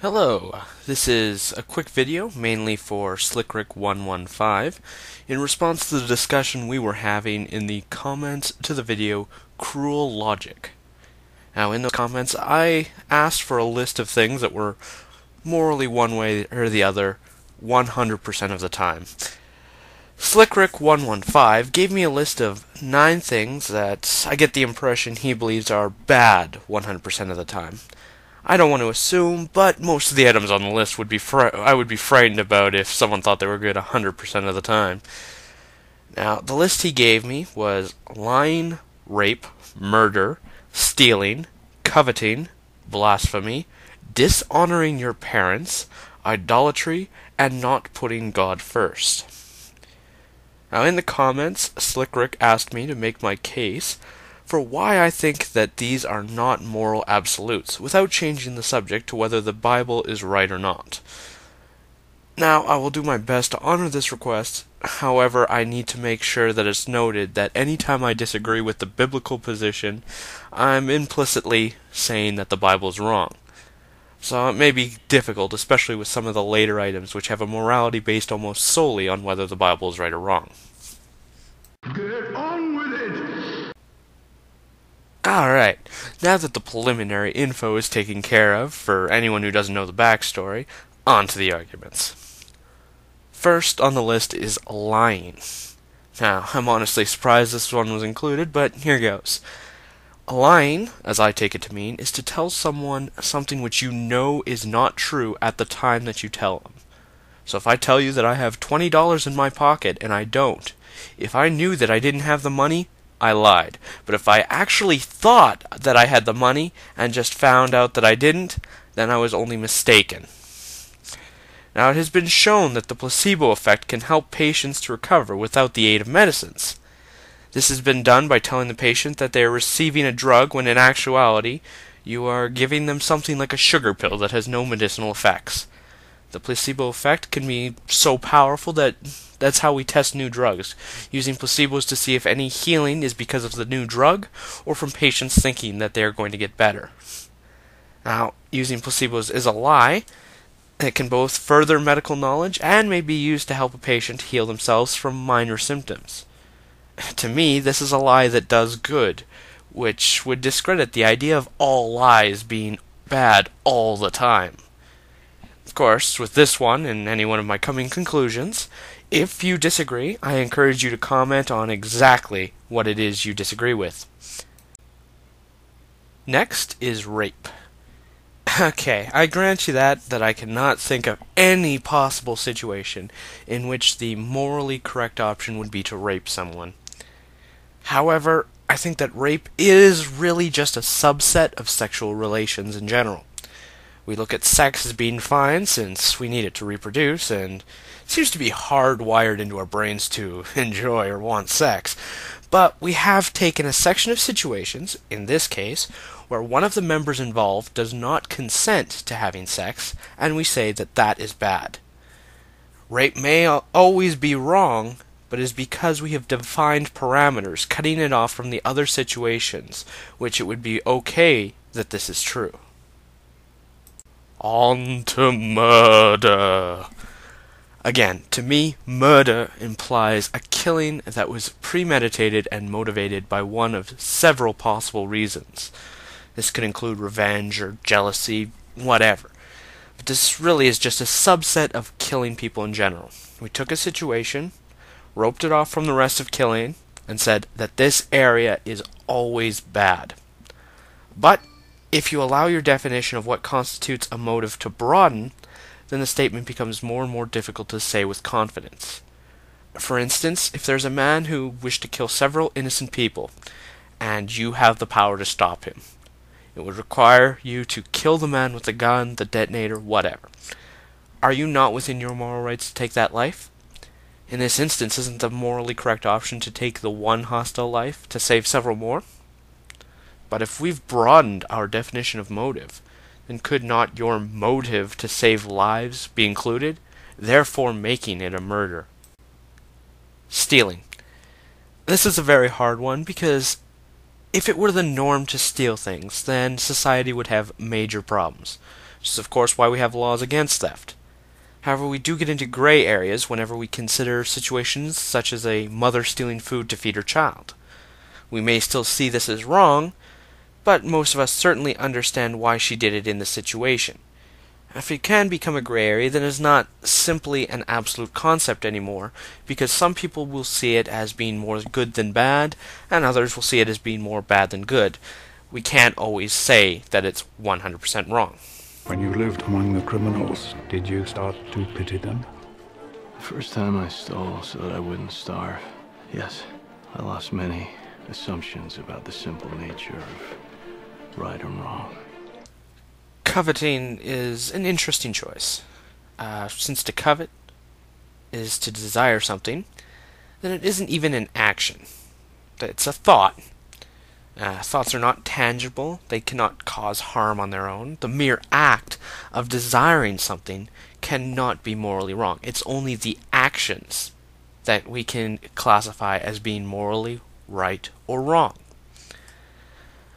Hello, this is a quick video mainly for SlickRick115 in response to the discussion we were having in the comments to the video Cruel Logic. Now in those comments I asked for a list of things that were morally one way or the other 100% of the time. SlickRick115 gave me a list of 9 things that I get the impression he believes are bad 100% of the time. I don't want to assume, but most of the items on the list I would be frightened about if someone thought they were good 100% of the time. Now, the list he gave me was lying, rape, murder, stealing, coveting, blasphemy, dishonoring your parents, idolatry, and not putting God first. Now, in the comments, SlickRick asked me to make my case for why I think that these are not moral absolutes, without changing the subject to whether the Bible is right or not. Now, I will do my best to honor this request, however, I need to make sure that it's noted that any time I disagree with the biblical position, I'm implicitly saying that the Bible is wrong. So it may be difficult, especially with some of the later items which have a morality based almost solely on whether the Bible is right or wrong. Get on with it! Alright, now that the preliminary info is taken care of, for anyone who doesn't know the backstory, on to the arguments. First on the list is lying. Now, I'm honestly surprised this one was included, but here goes. Lying, as I take it to mean, is to tell someone something which you know is not true at the time that you tell them. So if I tell you that I have $20 in my pocket and I don't, if I knew that I didn't have the money, I lied. But if I actually thought that I had the money and just found out that I didn't, then I was only mistaken. Now, it has been shown that the placebo effect can help patients to recover without the aid of medicines. This has been done by telling the patient that they are receiving a drug when in actuality you are giving them something like a sugar pill that has no medicinal effects. The placebo effect can be so powerful that that's how we test new drugs, using placebos to see if any healing is because of the new drug or from patients thinking that they are going to get better. Now, using placebos is a lie. It can both further medical knowledge and may be used to help a patient heal themselves from minor symptoms. To me, this is a lie that does good, which would discredit the idea of all lies being bad all the time. Of course, with this one and any one of my coming conclusions, if you disagree, I encourage you to comment on exactly what it is you disagree with. Next is rape. Okay, I grant you that I cannot think of any possible situation in which the morally correct option would be to rape someone. However, I think that rape is really just a subset of sexual relations in general. We look at sex as being fine since we need it to reproduce, and it seems to be hardwired into our brains to enjoy or want sex. But we have taken a section of situations, in this case, where one of the members involved does not consent to having sex, and we say that that is bad. Rape may always be wrong, but it is because we have defined parameters, cutting it off from the other situations, which it would be okay that this is true. On to murder. Again, to me, murder implies a killing that was premeditated and motivated by one of several possible reasons. This could include revenge or jealousy, whatever. But this really is just a subset of killing people in general. We took a situation, roped it off from the rest of killing, and said that this area is always bad. But if you allow your definition of what constitutes a motive to broaden, then the statement becomes more and more difficult to say with confidence. For instance, if there's a man who wished to kill several innocent people, and you have the power to stop him, it would require you to kill the man with the gun, the detonator, whatever. Are you not within your moral rights to take that life? In this instance, isn't the morally correct option to take the one hostile life to save several more? But if we've broadened our definition of motive, then could not your motive to save lives be included, therefore making it a murder? Stealing. This is a very hard one because if it were the norm to steal things, then society would have major problems. which is of course why we have laws against theft. However, we do get into gray areas whenever we consider situations such as a mother stealing food to feed her child. We may still see this as wrong, but most of us certainly understand why she did it in the situation. If it can become a gray area, then it's not simply an absolute concept anymore, because some people will see it as being more good than bad, and others will see it as being more bad than good. We can't always say that it's 100% wrong. When you lived among the criminals, did you start to pity them? The first time I stole so that I wouldn't starve, yes, I lost many assumptions about the simple nature of right and wrong. Coveting is an interesting choice. Since to covet is to desire something, then it isn't even an action. It's a thought. Thoughts are not tangible. They cannot cause harm on their own. The mere act of desiring something cannot be morally wrong. It's only the actions that we can classify as being morally right or wrong.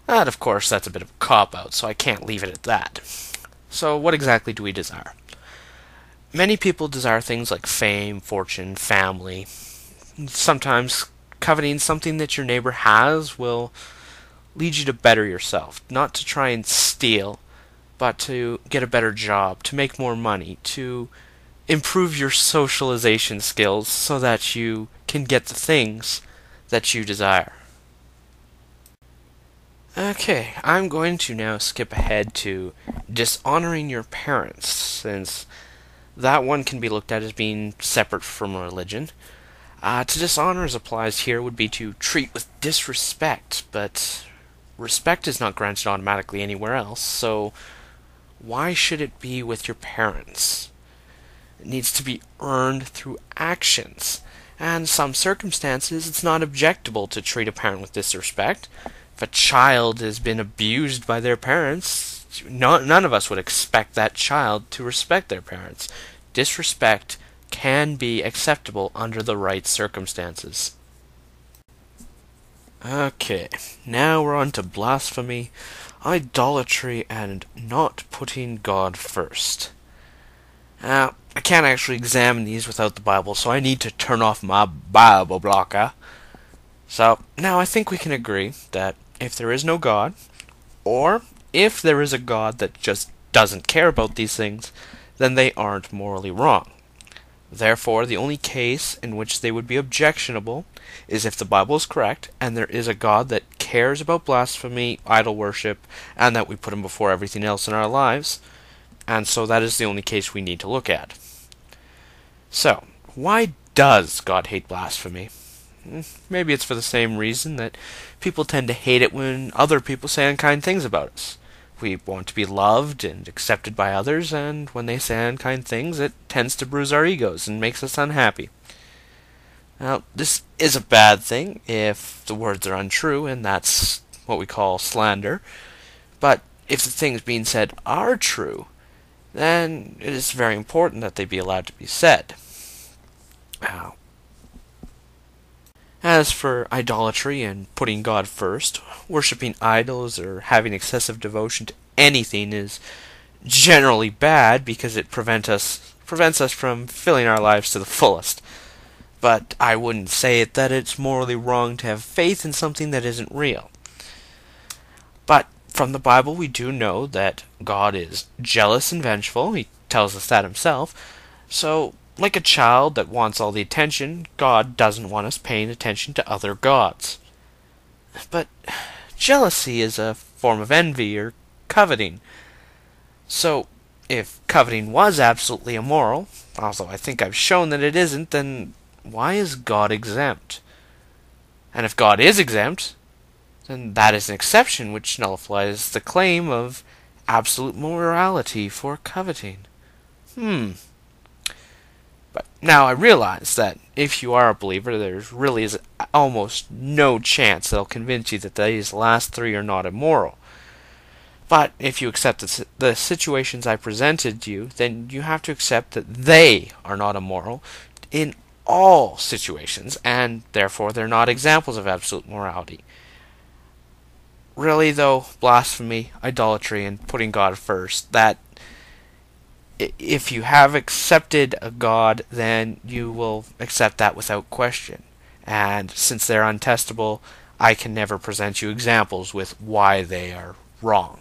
And of course, that's a bit of a cop-out, so I can't leave it at that. So what exactly do we desire? Many people desire things like fame, fortune, family. Sometimes coveting something that your neighbor has will lead you to better yourself, not to try and steal, but to get a better job, to make more money, to improve your socialization skills so that you can get the things that you desire. Okay, I'm going to now skip ahead to dishonoring your parents, since that one can be looked at as being separate from religion. To dishonor as applies here would be to treat with disrespect, but respect is not granted automatically anywhere else, so why should it be with your parents? It needs to be earned through actions, and in some circumstances it's not objectable to treat a parent with disrespect. If a child has been abused by their parents, none of us would expect that child to respect their parents. Disrespect can be acceptable under the right circumstances. Okay, now we're on to blasphemy, idolatry, and not putting God first. Now, I can't actually examine these without the Bible, so I need to turn off my Bible blocker. So, now I think we can agree that if there is no God, or if there is a God that just doesn't care about these things, then they aren't morally wrong. Therefore, the only case in which they would be objectionable is if the Bible is correct, and there is a God that cares about blasphemy, idol worship, and that we put him before everything else in our lives, and so that is the only case we need to look at. So, why does God hate blasphemy? Maybe it's for the same reason that people tend to hate it when other people say unkind things about us. We want to be loved and accepted by others, and when they say unkind things, it tends to bruise our egos and makes us unhappy. Now, this is a bad thing if the words are untrue, and that's what we call slander. But if the things being said are true, then it is very important that they be allowed to be said. Now, as for idolatry and putting God first, worshipping idols or having excessive devotion to anything is generally bad because it prevents us from filling our lives to the fullest. But I wouldn't say that it's morally wrong to have faith in something that isn't real. But from the Bible we do know that God is jealous and vengeful. He tells us that himself. So, like a child that wants all the attention, God doesn't want us paying attention to other gods. But jealousy is a form of envy or coveting. So, if coveting was absolutely immoral, although I think I've shown that it isn't, then why is God exempt? And if God is exempt, then that is an exception which nullifies the claim of absolute morality for coveting. But now I realize that if you are a believer, there really is almost no chance that I'll convince you that these last three are not immoral. But if you accept the situations I presented you, then you have to accept that they are not immoral in all situations, and therefore they're not examples of absolute morality. Really, though, blasphemy, idolatry, and putting God first, that If you have accepted a god, then you will accept that without question. And since they're untestable, I can never present you examples with why they are wrong.